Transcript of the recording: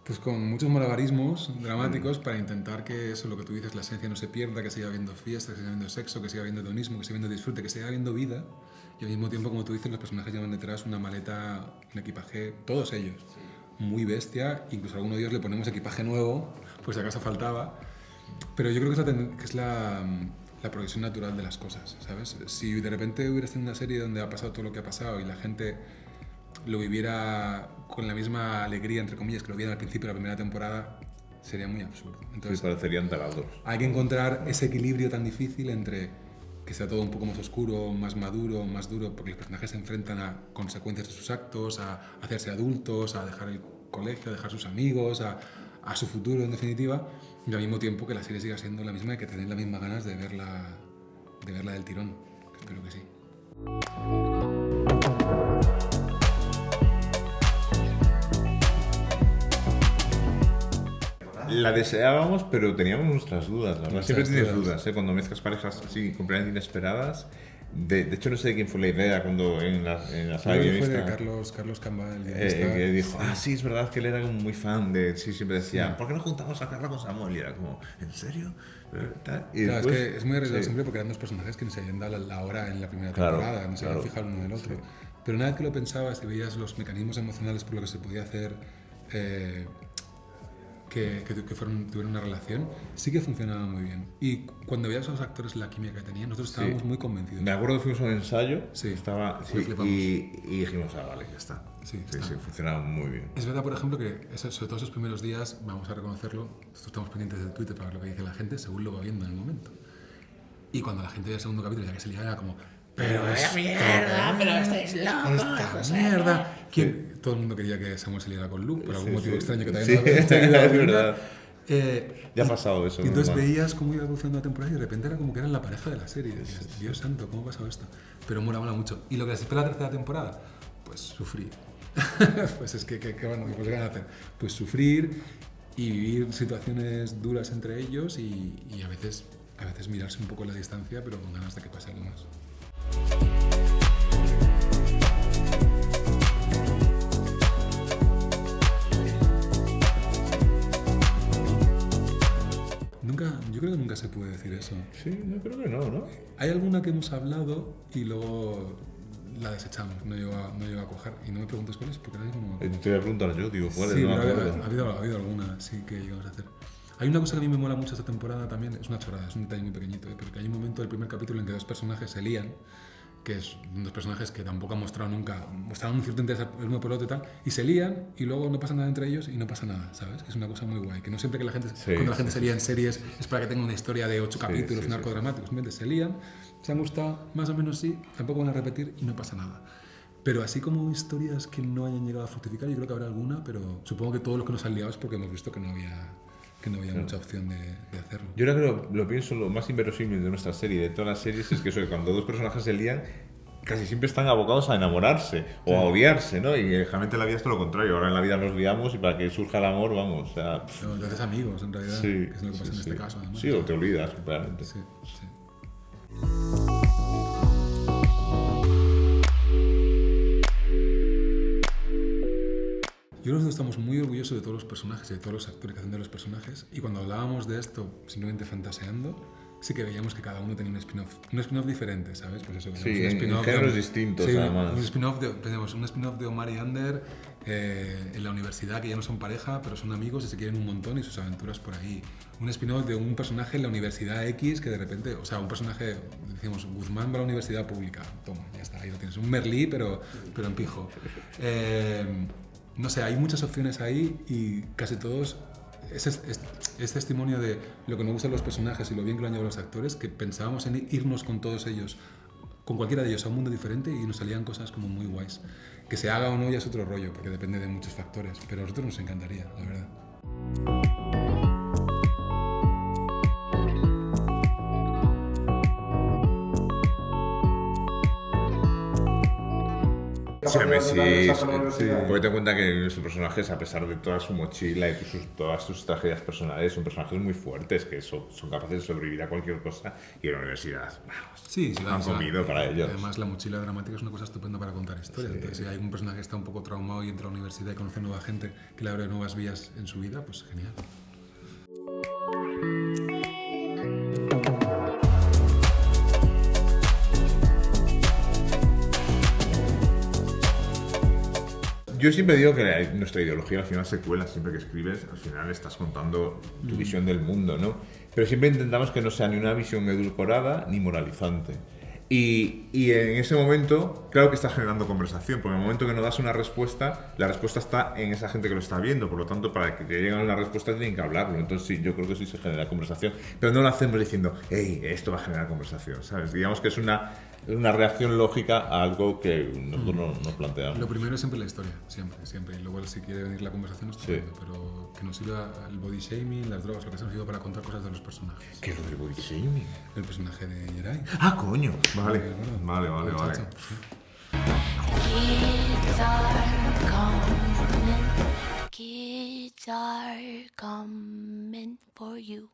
Pues con muchos malabarismos dramáticos para intentar que eso, lo que tú dices, la esencia no se pierda, que siga habiendo fiesta, que siga habiendo sexo, que siga habiendo hedonismo, que siga habiendo disfrute, que siga habiendo vida. Y al mismo tiempo, como tú dices, los personajes llevan detrás una maleta, un equipaje, todos ellos, muy bestia. Incluso a alguno de ellos le ponemos equipaje nuevo, pues si acaso faltaba. Pero yo creo que es la progresión natural de las cosas, ¿sabes? Si de repente hubieras tenido una serie donde ha pasado todo lo que ha pasado y la gente lo viviera con la misma alegría, entre comillas, que lo vieron al principio de la primera temporada, sería muy absurdo. Entonces, Sí, parecerían talados. hay que encontrar ese equilibrio tan difícil entre que sea todo un poco más oscuro, más maduro, más duro, porque los personajes se enfrentan a consecuencias de sus actos, a hacerse adultos, a dejar el colegio, a dejar sus amigos, a su futuro, en definitiva, y al mismo tiempo que la serie siga siendo la misma y que tenéis las mismas ganas de verla del tirón. Espero que sí. La deseábamos, pero teníamos nuestras dudas, la verdad. Nuestras Siempre tienes dudas. dudas, ¿eh? Cuando mezclas parejas así completamente inesperadas. De hecho, no sé de quién fue la idea cuando en la sala Creo que fue guionista, de Carlos Camba, el guionista. que dijo, sí, es verdad que él era como muy fan de... Sí, siempre decía, ¿por qué no juntamos a Carla con Samuel? Y era como, ¿en serio? Tal. Y Claro, después, es que es muy arriesgado sí. siempre porque eran dos personajes que no se habían dado la hora en la primera Claro, temporada, no se habían claro. fijado uno en el otro. Sí. Pero una vez que lo pensabas y veías los mecanismos emocionales por lo que se podía hacer, tuvieron una relación, sí que funcionaba muy bien. Y cuando veías a los actores la química que tenían, nosotros estábamos muy convencidos. Me acuerdo que fuimos a un ensayo Sí, estaba, lo sí, flipamos. y dijimos, vale, ya está. Sí, Sí, está. sí, funcionaba muy bien. Es verdad, por ejemplo, que sobre todo esos primeros días, vamos a reconocerlo, nosotros estamos pendientes del Twitter para ver lo que dice la gente según lo va viendo en el momento. Y cuando la gente ve el segundo capítulo, ya que se liaba, era como, pero es mierda, pero estáis locos, esta mierda. Todo el mundo quería que Samuel se liara con Luke, por algún motivo extraño que todavía no es verdad. Ya ha pasado eso. Y entonces normal. veías cómo iba evolucionando la temporada y de repente era como que eran la pareja de la serie. Y decías, Dios santo, ¿cómo ha pasado esto? Pero mola mucho. ¿Y lo que les espera la tercera temporada? Pues sufrir. Pues es que, ¿qué van a hacer? Pues sufrir y vivir situaciones duras entre ellos y a veces mirarse un poco en la distancia, pero con ganas de que pase algo más. Yo creo que nunca se puede decir eso. Sí, yo creo que no. Hay alguna que hemos hablado y luego la desechamos, no llegó a cuajar. Y no me preguntes cuál es, porque ahora mismo no me acuerdo. Te voy a preguntar yo, digo, ¿cuál es? Sí, No me pero acuerdo. ha habido alguna, sí, que llegamos a hacer. Hay una cosa que a mí me mola mucho esta temporada también, es una chorrada, es un detalle muy pequeñito, pero que hay un momento del primer capítulo en que dos personajes se lían, que es dos personajes que tampoco han mostrado nunca, mostraron un cierto interés el uno por el otro y tal, y se lían y luego no pasa nada entre ellos y no pasa nada, ¿sabes? Que es una cosa muy guay, que no siempre que la gente, cuando la gente se lía en series es para que tenga una historia de 8 capítulos, un arco dramático, simplemente se lían, se han gustado, más o menos sí, tampoco van a repetir y no pasa nada. Pero así como historias que no hayan llegado a fructificar, yo creo que habrá alguna, pero supongo que todos los que nos han liado es porque hemos visto que no había mucha opción de hacerlo. Yo ahora que lo pienso, lo más inverosímil de nuestra serie, de todas las series, es que eso, cuando dos personajes se lían, casi siempre están abocados a enamorarse o a odiarse, ¿no? Y generalmente en la vida es todo lo contrario. Ahora en la vida nos liamos y para que surja el amor, vamos, o sea... No, te haces amigos, en realidad, que es lo que pasa en este caso, además. Sí, o te olvidas, completamente. Sí. Yo creo que estamos muy orgullosos de todos los personajes y de todos los actores que hacen de los personajes. Y cuando hablábamos de esto, simplemente fantaseando, sí que veíamos que cada uno tenía un spin-off diferente, ¿sabes? Pues eso, Sí, un en géneros distintos, sí, además. Un spin-off de Omar y Ander en la universidad, que ya no son pareja, pero son amigos y se quieren un montón y sus aventuras por ahí. Un spin-off de un personaje en la universidad X que de repente, o sea, un personaje, decimos, Guzmán va a la universidad pública. Toma, ya está, ahí lo tienes. Un Merlí, pero en pijo. No sé, hay muchas opciones ahí y casi todos es testimonio de lo que nos gustan los personajes y lo bien que lo han llevado los actores, que pensábamos en irnos con todos ellos, con cualquiera de ellos, a un mundo diferente y nos salían cosas como muy guays. Que se haga o no ya es otro rollo, porque depende de muchos factores, pero a nosotros nos encantaría, la verdad. Sí, hombre, sí, esa universidad. porque ten en cuenta que nuestros personajes, a pesar de toda su mochila y todas sus tragedias personales, son personajes muy fuertes que son capaces de sobrevivir a cualquier cosa y en la universidad, vamos, Sí, sí, han comido para ellos. Además, la mochila dramática es una cosa estupenda para contar historias. Sí. Entonces, si hay un personaje que está un poco traumado y entra a la universidad y conoce nueva gente que le abre nuevas vías en su vida, pues genial. Yo siempre digo que nuestra ideología al final se cuela, siempre que escribes, al final estás contando tu visión del mundo, ¿no? Pero siempre intentamos que no sea ni una visión edulcorada ni moralizante. Y en ese momento, claro que estás generando conversación, porque en el momento que no das una respuesta, la respuesta está en esa gente que lo está viendo, por lo tanto, para que te lleguen a una respuesta tienen que hablarlo. Entonces, sí, yo creo que sí se genera conversación, pero no lo hacemos diciendo, hey, esto va a generar conversación, ¿sabes? Digamos que es una reacción lógica a algo que nosotros no planteamos. Lo primero es siempre la historia, siempre. Y luego, si quiere venir la conversación, estupendo, pero que nos sirva el body shaming, las drogas, lo que sea, nos sirva para contar cosas de los personajes. ¿Qué es lo del body shaming? El personaje de Jerai. Ah, coño. Vale, Bueno, vale. muchacho, sí. Kids are coming for you.